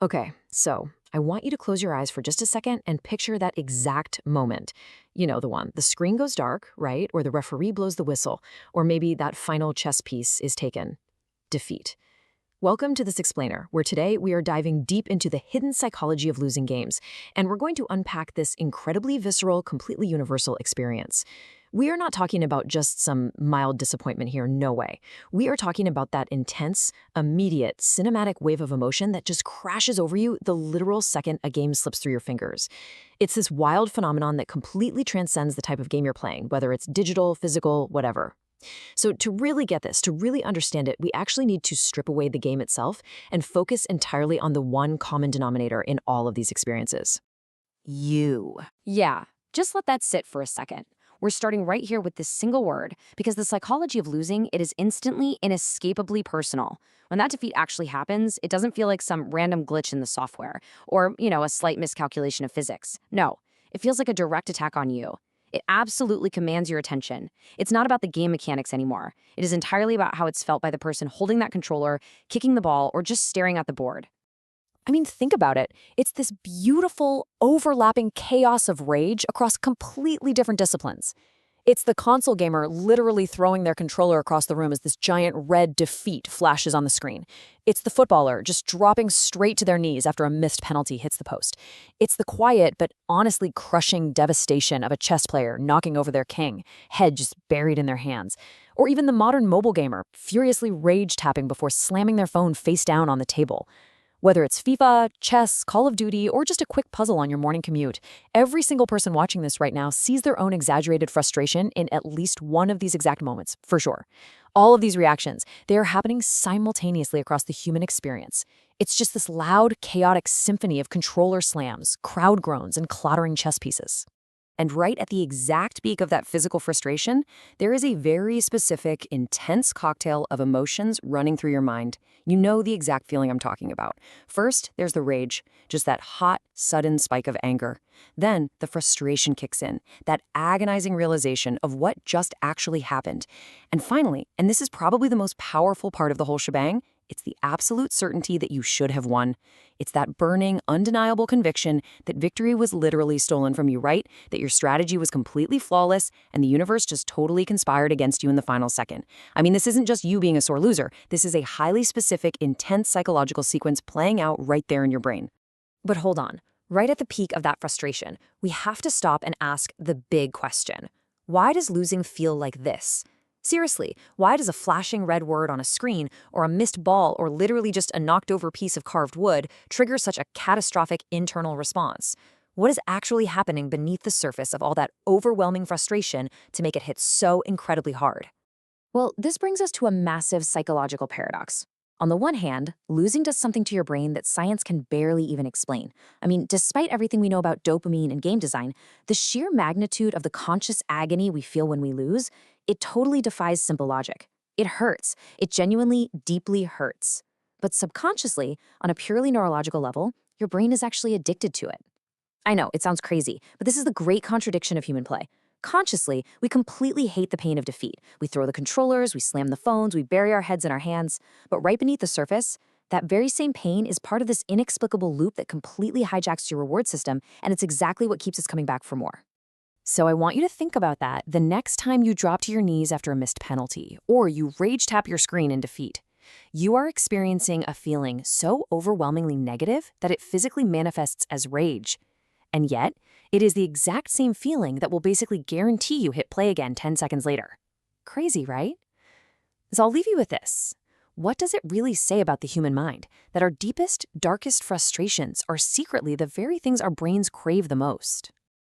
Okay, so I want you to close your eyes for just a second and picture that exact moment. You know the one. The screen goes dark, right? Or the referee blows the whistle. Or maybe that final chess piece is taken. Defeat. Welcome to this explainer, where today we are diving deep into the hidden psychology of losing games, and we're going to unpack this incredibly visceral, completely universal experience. We are not talking about just some mild disappointment here, no way. We are talking about that intense, immediate, cinematic wave of emotion that just crashes over you the literal second a game slips through your fingers. It's this wild phenomenon that completely transcends the type of game you're playing, whether it's digital, physical, whatever. So to really get this, to really understand it, we actually need to strip away the game itself and focus entirely on the one common denominator in all of these experiences. You. Yeah, just let that sit for a second. We're starting right here with this single word because the psychology of losing, it is instantly, inescapably personal. When that defeat actually happens, it doesn't feel like some random glitch in the software or, a slight miscalculation of physics. No, it feels like a direct attack on you. It absolutely commands your attention. It's not about the game mechanics anymore. It is entirely about how it's felt by the person holding that controller, kicking the ball, or just staring at the board. I mean, think about it. It's this beautiful, overlapping chaos of rage across completely different disciplines. It's the console gamer literally throwing their controller across the room as this giant red defeat flashes on the screen. It's the footballer just dropping straight to their knees after a missed penalty hits the post. It's the quiet but honestly crushing devastation of a chess player knocking over their king, head just buried in their hands. Or even the modern mobile gamer furiously rage tapping before slamming their phone face down on the table. Whether it's FIFA, chess, Call of Duty, or just a quick puzzle on your morning commute, every single person watching this right now sees their own exaggerated frustration in at least one of these exact moments, for sure. All of these reactions, they are happening simultaneously across the human experience. It's just this loud, chaotic symphony of controller slams, crowd groans, and clattering chess pieces. And right at the exact peak of that physical frustration, there is a very specific, intense cocktail of emotions running through your mind. You know the exact feeling I'm talking about. First, there's the rage, just that hot, sudden spike of anger. Then, the frustration kicks in, that agonizing realization of what just actually happened. And finally, and this is probably the most powerful part of the whole shebang, it's the absolute certainty that you should have won. It's that burning, undeniable conviction that victory was literally stolen from you, right? That your strategy was completely flawless and the universe just totally conspired against you in the final second. I mean, this isn't just you being a sore loser. This is a highly specific, intense psychological sequence playing out right there in your brain. But hold on. Right at the peak of that frustration, we have to stop and ask the big question. Why does losing feel like this? Seriously, why does a flashing red word on a screen, or a missed ball, or literally just a knocked over piece of carved wood trigger such a catastrophic internal response? What is actually happening beneath the surface of all that overwhelming frustration to make it hit so incredibly hard? Well, this brings us to a massive psychological paradox. On the one hand, losing does something to your brain that science can barely even explain. I mean, despite everything we know about dopamine and game design, the sheer magnitude of the conscious agony we feel when we lose, it totally defies simple logic. It hurts. It genuinely, deeply hurts. But subconsciously, on a purely neurological level, your brain is actually addicted to it. I know, it sounds crazy, but this is the great contradiction of human play. Consciously, we completely hate the pain of defeat. We throw the controllers, we slam the phones, we bury our heads in our hands. But right beneath the surface, that very same pain is part of this inexplicable loop that completely hijacks your reward system, and it's exactly what keeps us coming back for more. So I want you to think about that the next time you drop to your knees after a missed penalty, or you rage tap your screen in defeat. You are experiencing a feeling so overwhelmingly negative that it physically manifests as rage. And yet, it is the exact same feeling that will basically guarantee you hit play again 10 seconds later. Crazy, right? So I'll leave you with this. What does it really say about the human mind that our deepest, darkest frustrations are secretly the very things our brains crave the most?